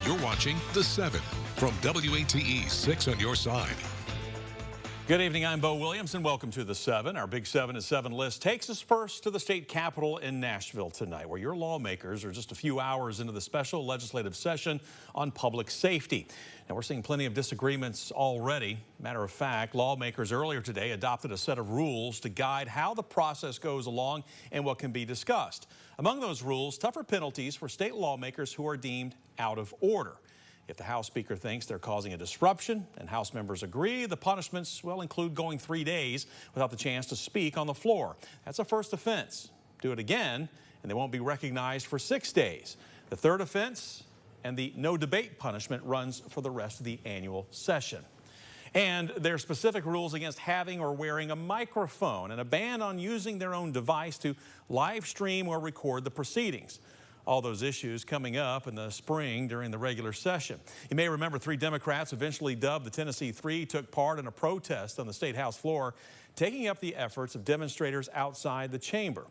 You're watching The 7 from WATE 6 on your side. Good evening, I'm Bo Williams, and welcome to The 7. Our Big 7 at 7 list takes us first to the state capitol in Nashville tonight, where your lawmakers are just a few hours into the special legislative session on public safety. Now, we're seeing plenty of disagreements already. Matter of fact, lawmakers earlier today adopted a set of rules to guide how the process goes along and what can be discussed. Among those rules, tougher penalties for state lawmakers who are deemed out of order. If the House Speaker thinks they're causing a disruption and House members agree, the punishments will include going 3 days without the chance to speak on the floor. That's a first offense. Do it again, and they won't be recognized for 6 days. The third offense and the no debate punishment runs for the rest of the annual session. And there are specific rules against having or wearing a microphone and a ban on using their own device to live stream or record the proceedings. All those issues coming up in the spring during the regular session. You may remember 3 Democrats, eventually dubbed the Tennessee Three, took part in a protest on the State House floor, taking up the efforts of demonstrators outside the chamber.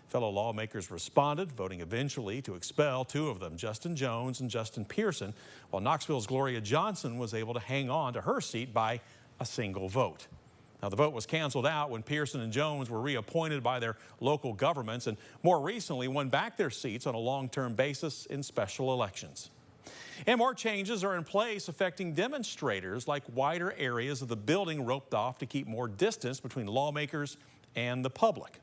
Fellow lawmakers responded, voting eventually to expel 2 of them, Justin Jones and Justin Pearson, while Knoxville's Gloria Johnson was able to hang on to her seat by a single vote. Now, the vote was canceled out when Pearson and Jones were reappointed by their local governments and more recently won back their seats on a long-term basis in special elections. And more changes are in place affecting demonstrators, like wider areas of the building roped off to keep more distance between lawmakers and the public.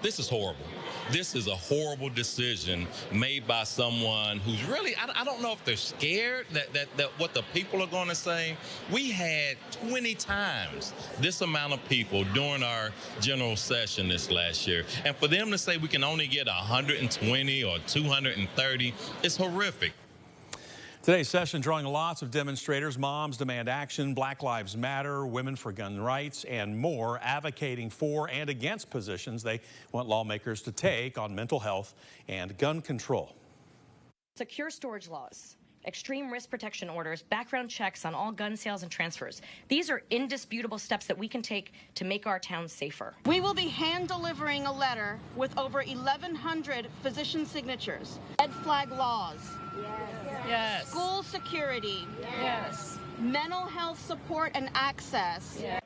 This is horrible. This is a horrible decision made by someone who's really, I don't know if they're scared that what the people are going to say. We had 20 times this amount of people during our general session this last year. And for them to say we can only get 120 or 230, it's horrific. Today's session drawing lots of demonstrators. Moms demand action, Black Lives Matter, Women for Gun Rights, and more, advocating for and against positions they want lawmakers to take on mental health and gun control. Secure storage laws, extreme risk protection orders, background checks on all gun sales and transfers. These are indisputable steps that we can take to make our town safer. We will be hand delivering a letter with over 1,100 physician signatures. Red flag laws. Yes. School security. Yes. Mental health support and access. Yes.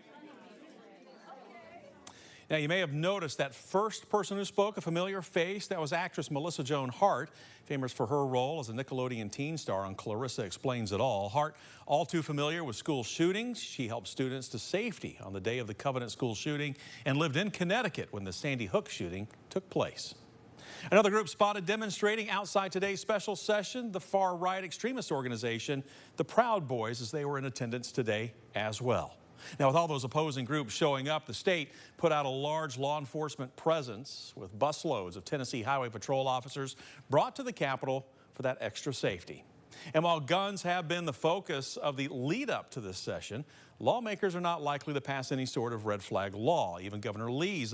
Now, you may have noticed that first person who spoke, a familiar face. That was actress Melissa Joan Hart, famous for her role as a Nickelodeon teen star on Clarissa Explains It All. Hart, all too familiar with school shootings. She helped students to safety on the day of the Covenant school shooting and lived in Connecticut when the Sandy Hook shooting took place. Another group spotted demonstrating outside today's special session, the far-right extremist organization, the Proud Boys, as they were in attendance today as well. Now, with all those opposing groups showing up, the state put out a large law enforcement presence with busloads of Tennessee Highway Patrol officers brought to the Capitol for that extra safety. And while guns have been the focus of the lead up to this session, lawmakers are not likely to pass any sort of red flag law. Even Governor Lee's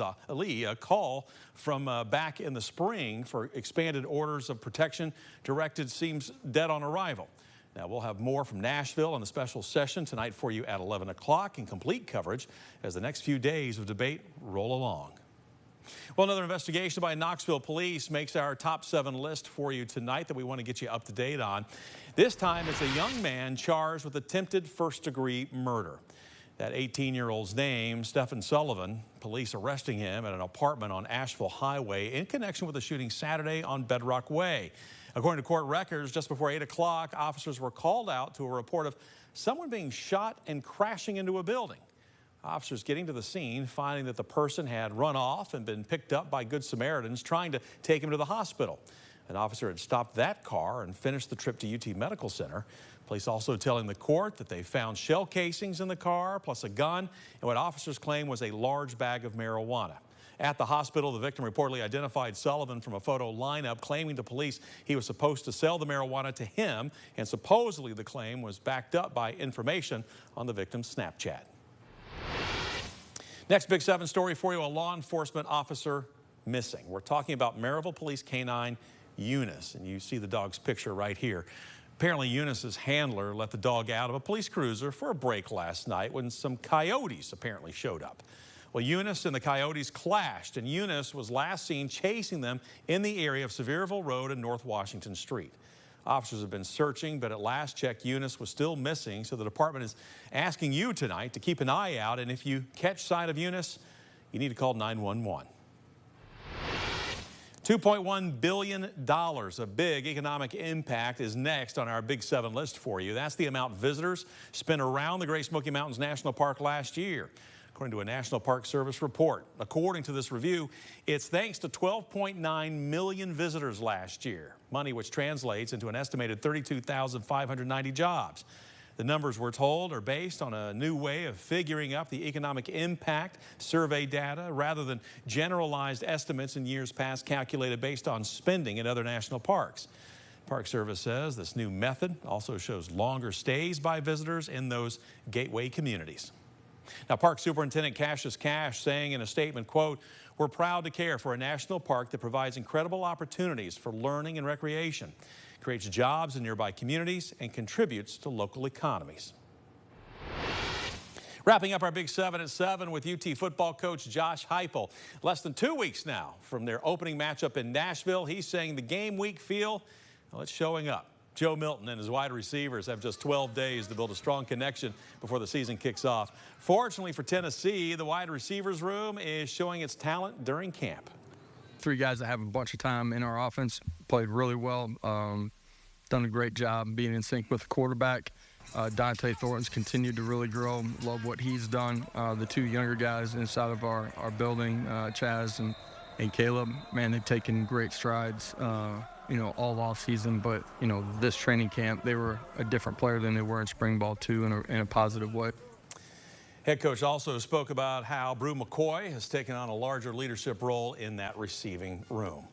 call from back in the spring for expanded orders of protection directed seems dead on arrival. Now, we'll have more from Nashville on the special session tonight for you at 11 o'clock in complete coverage as the next few days of debate roll along. Well, another investigation by Knoxville Police makes our top 7 list for you tonight that we want to get you up to date on. This time, it's a young man charged with attempted first-degree murder. That 18-year-old's name, Stephen Sullivan. Police arresting him at an apartment on Asheville Highway in connection with the shooting Saturday on Bedrock Way. According to court records, just before 8 o'clock, officers were called out to a report of someone being shot and crashing into a building. Officers getting to the scene, finding that the person had run off and been picked up by Good Samaritans trying to take him to the hospital. An officer had stopped that car and finished the trip to UT Medical Center. Police also telling the court that they found shell casings in the car, plus a gun, and what officers claim was a large bag of marijuana. At the hospital, the victim reportedly identified Sullivan from a photo lineup, claiming to police he was supposed to sell the marijuana to him, and supposedly the claim was backed up by information on the victim's Snapchat. Next Big 7 story for you, a law enforcement officer missing. We're talking about Maryville Police Canine Eunice, and you see the dog's picture right here. Apparently, Eunice's handler let the dog out of a police cruiser for a break last night when some coyotes apparently showed up. Well, Eunice and the coyotes clashed, and Eunice was last seen chasing them in the area of Sevierville Road and North Washington Street. Officers have been searching, but at last check, Eunice was still missing. So the department is asking you tonight to keep an eye out. And if you catch sight of Eunice, you need to call 911. $2.1 billion, a big economic impact, is next on our Big 7 list for you. That's the amount visitors spent around the Great Smoky Mountains National Park last year, according to a National Park Service report. According to this review, it's thanks to 12.9 million visitors last year, money which translates into an estimated 32,590 jobs. The numbers, we're told, are based on a new way of figuring up the economic impact survey data rather than generalized estimates in years past calculated based on spending in other national parks. Park Service says this new method also shows longer stays by visitors in those gateway communities. Now, Park Superintendent Cassius Cash saying in a statement, quote, "We're proud to care for a national park that provides incredible opportunities for learning and recreation, creates jobs in nearby communities, and contributes to local economies." Wrapping up our Big 7 at 7 with UT football coach Josh Heupel. Less than 2 weeks now from their opening matchup in Nashville. He's saying the game week feel, well, it's showing up. Joe Milton and his wide receivers have just 12 days to build a strong connection before the season kicks off. Fortunately for Tennessee, the wide receivers room is showing its talent during camp. 3 guys that have a bunch of time in our offense played really well. Done a great job being in sync with the quarterback. Dante Thornton's continued to really grow. Love what he's done. The 2 younger guys inside of our building, Chaz and Caleb, man, they've taken great strides, all off season. But, this training camp, they were a different player than they were in spring ball too, in a positive way. Head coach also spoke about how Brew McCoy has taken on a larger leadership role in that receiving room.